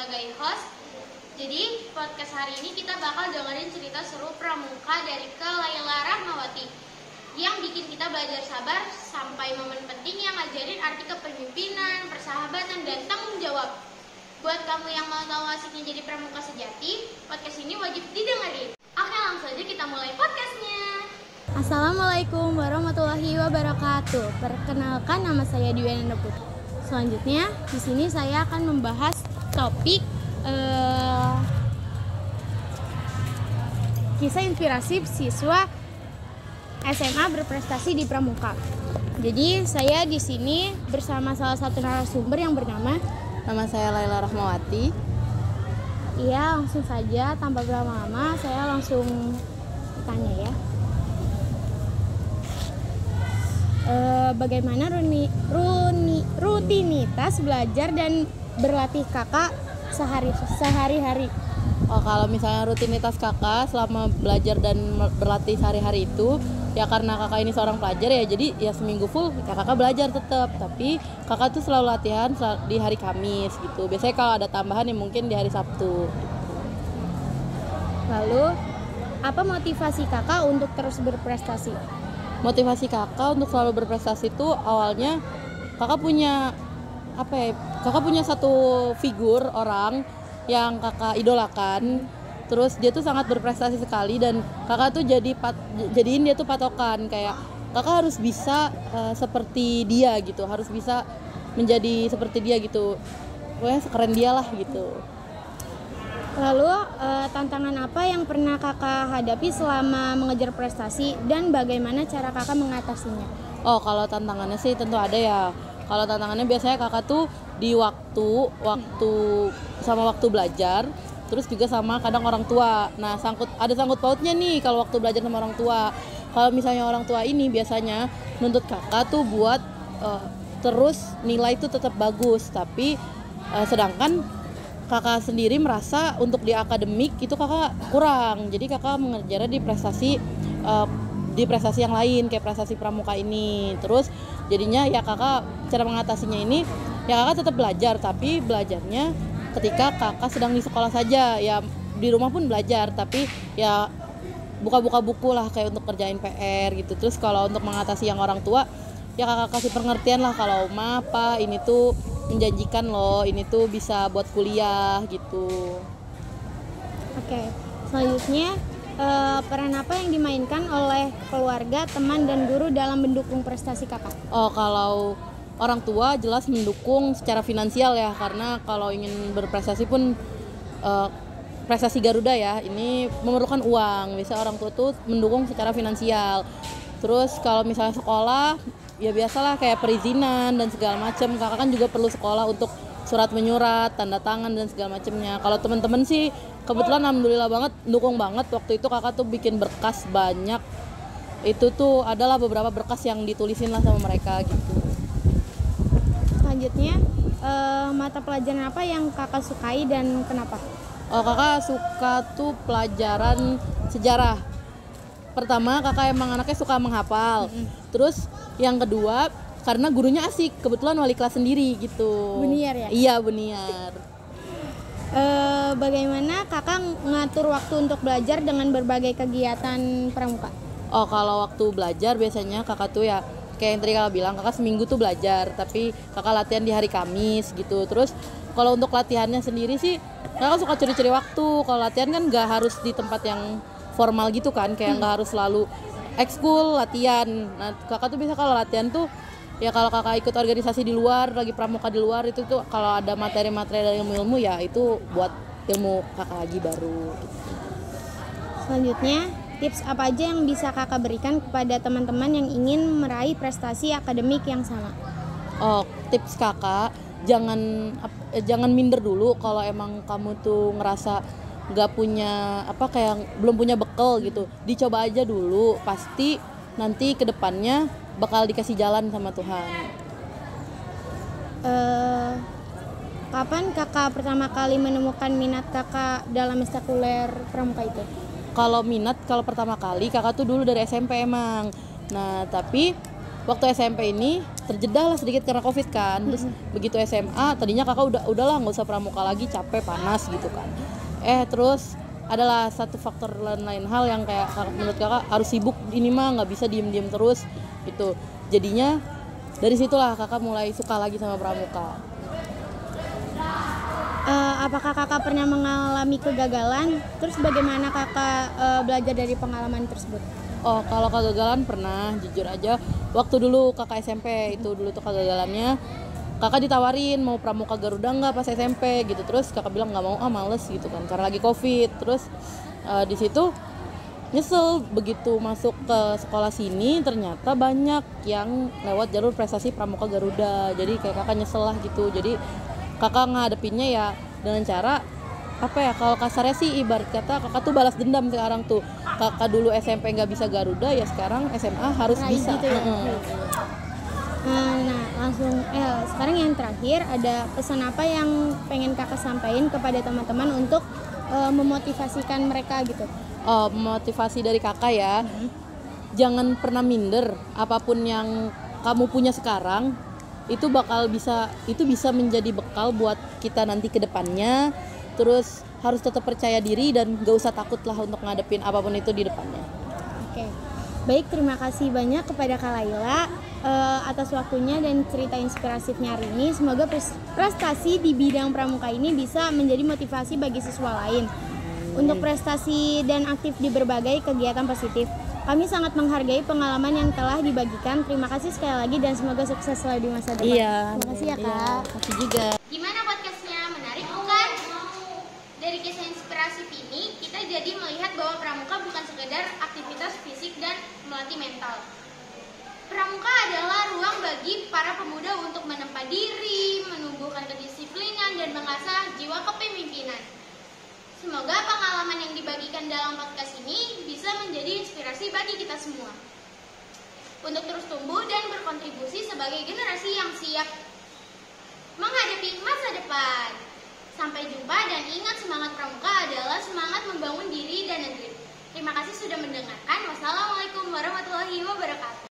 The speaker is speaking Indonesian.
sebagai host. Jadi podcast hari ini kita bakal dengerin cerita seru pramuka dari Kak Laila Rahmawati yang bikin kita belajar sabar sampai momen penting yang ngajarin arti kepemimpinan, persahabatan, dan tanggung jawab. Buat kamu yang mau tahu asiknya jadi pramuka sejati, podcast ini wajib didengerin. Oke, langsung aja kita mulai podcastnya. Assalamualaikum warahmatullahi wabarakatuh. Perkenalkan, nama saya Dwi Ananda Putri. Selanjutnya, di sini saya akan membahas topik kisah inspirasi siswa SMA berprestasi di pramuka. Jadi saya di sini bersama salah satu narasumber yang bernama saya Laila Rahmawati. Iya, langsung saja tanpa berlama-lama saya langsung tanya ya. Bagaimana rutinitas belajar dan berlatih kakak sehari-hari? Oh, kalau misalnya rutinitas kakak selama belajar dan berlatih sehari-hari itu, ya karena kakak ini seorang pelajar ya, jadi ya seminggu full ya kakak belajar tetap. Tapi kakak tuh selalu latihan di hari Kamis gitu. Biasanya kalau ada tambahan ya mungkin di hari Sabtu. Lalu, apa motivasi kakak untuk terus berprestasi? Motivasi kakak untuk selalu berprestasi itu awalnya kakak punya kakak punya satu figur orang yang kakak idolakan, terus dia tuh sangat berprestasi sekali dan kakak tuh jadiin dia tuh patokan, kayak kakak harus bisa seperti dia gitu, harus bisa menjadi seperti dia gitu, pokoknya sekeren dia lah gitu. Lalu tantangan apa yang pernah kakak hadapi selama mengejar prestasi dan bagaimana cara kakak mengatasinya? Oh, kalau tantangannya sih tentu ada ya. Kalau tantangannya biasanya kakak tuh di waktu belajar, terus juga sama kadang orang tua. Nah, ada sangkut pautnya nih kalau waktu belajar sama orang tua. Kalau misalnya orang tua ini biasanya nuntut kakak tuh buat terus nilai itu tetap bagus, tapi sedangkan kakak sendiri merasa untuk di akademik itu kakak kurang. Jadi kakak mengejarnya di prestasi yang lain kayak prestasi pramuka ini. Terus jadinya ya kakak cara mengatasinya ini ya kakak tetap belajar, tapi belajarnya ketika kakak sedang di sekolah saja. Ya di rumah pun belajar, tapi ya buka-buka buku lah kayak untuk kerjain PR gitu. Terus kalau untuk mengatasi yang orang tua ya kakak kasih pengertian lah, kalau ini tuh menjanjikan loh, ini tuh bisa buat kuliah gitu. Oke, selanjutnya peran apa yang dimainkan oleh keluarga, teman, dan guru dalam mendukung prestasi kakak? Oh, kalau orang tua jelas mendukung secara finansial ya, karena kalau ingin berprestasi pun prestasi Garuda ya, ini memerlukan uang. Biasanya orang tua tuh mendukung secara finansial. Terus kalau misalnya sekolah, ya biasalah kayak perizinan dan segala macam. Kakak kan juga perlu sekolah untuk surat menyurat, tanda tangan dan segala macamnya. Kalau teman-teman sih kebetulan alhamdulillah banget, dukung banget. Waktu itu kakak tuh bikin berkas banyak. Itu tuh adalah beberapa berkas yang ditulisin lah sama mereka gitu. Selanjutnya, mata pelajaran apa yang kakak sukai dan kenapa? Oh, kakak suka tuh pelajaran sejarah. Pertama, kakak emang anaknya suka menghafal. Terus yang kedua, karena gurunya asik, kebetulan wali kelas sendiri gitu. Buniar ya? Iya, Buniar. Bagaimana kakak ngatur waktu untuk belajar dengan berbagai kegiatan pramuka? Oh, kalau waktu belajar biasanya kakak tuh ya kayak yang tadi kakak bilang, kakak seminggu tuh belajar, tapi kakak latihan di hari Kamis gitu. Terus kalau untuk latihannya sendiri sih kakak suka curi-curi waktu. Kalau latihan kan gak harus di tempat yang formal gitu kan, kayak nggak harus selalu ekskul latihan. Nah, kakak tuh bisa kalau latihan tuh ya kalau kakak ikut organisasi di luar, lagi pramuka di luar, itu tuh kalau ada materi-materi dari ilmu-ilmu ya itu buat ilmu kakak lagi baru gitu. Selanjutnya, tips apa aja yang bisa kakak berikan kepada teman-teman yang ingin meraih prestasi akademik yang sama? Oh, tips kakak, jangan minder dulu kalau emang kamu tuh ngerasa gak punya belum punya bekal gitu. Dicoba aja dulu, pasti nanti kedepannya bakal dikasih jalan sama Tuhan. Kapan kakak pertama kali menemukan minat kakak dalam ekstrakurikuler pramuka itu? Kalau minat, kalau pertama kali kakak tuh dulu dari SMP emang. Nah, tapi waktu SMP ini terjeda lah sedikit karena COVID kan. Terus begitu SMA tadinya kakak udahlah nggak usah pramuka lagi, capek panas gitu kan. Terus adalah satu faktor lain hal yang kayak menurut kakak harus sibuk, ini mah nggak bisa diem terus gitu. Jadinya dari situlah kakak mulai suka lagi sama pramuka. Apakah kakak pernah mengalami kegagalan? Terus bagaimana kakak belajar dari pengalaman tersebut? Oh, kalau kegagalan pernah, jujur aja. Waktu dulu kakak SMP itu dulu tuh kegagalannya, kakak ditawarin mau pramuka Garuda nggak pas SMP gitu. Terus kakak bilang nggak mau, males gitu kan karena lagi COVID. Terus di situ nyesel, begitu masuk ke sekolah sini ternyata banyak yang lewat jalur prestasi pramuka Garuda. Jadi kayak kakak nyesel lah gitu. Jadi kakak ngadepinnya ya dengan cara kalau kasarnya sih ibarat kata kakak tuh balas dendam sekarang tuh. Kakak dulu SMP nggak bisa Garuda, ya sekarang SMA harus bisa gitu ya? Nah langsung sekarang yang terakhir, ada pesan apa yang pengen kakak sampaikan kepada teman-teman untuk memotivasikan mereka gitu? Motivasi dari kakak ya, jangan pernah minder. Apapun yang kamu punya sekarang itu bisa menjadi bekal buat kita nanti ke depannya. Terus harus tetap percaya diri dan gak usah takut lah untuk ngadepin apapun itu di depannya. Oke. Baik, terima kasih banyak kepada Kak Laila atas waktunya dan cerita inspiratifnya hari ini. Semoga prestasi di bidang pramuka ini bisa menjadi motivasi bagi siswa lain untuk prestasi dan aktif di berbagai kegiatan positif. Kami sangat menghargai pengalaman yang telah dibagikan. Terima kasih sekali lagi dan semoga sukses selalu di masa depan. Terima kasih ya, Kak. Terima kasih juga. Gimana podcastnya? Menarik bukan? Dari kisah inspiratif ini, kita jadi melihat bahwa pramuka bukan sekedar aktivitas fisik dan melatih mental. Pramuka adalah ruang bagi para pemuda untuk menempa diri, menumbuhkan kedisiplinan, dan mengasah jiwa kepemimpinan. Semoga pengalaman yang dibagikan dalam podcast ini bisa menjadi inspirasi bagi kita semua untuk terus tumbuh dan berkontribusi sebagai generasi yang siap menghadapi masa depan. Sampai jumpa dan ingat, semangat pramuka adalah semangat membangun diri dan negeri. Terima kasih sudah mendengarkan. Wassalamualaikum warahmatullahi wabarakatuh.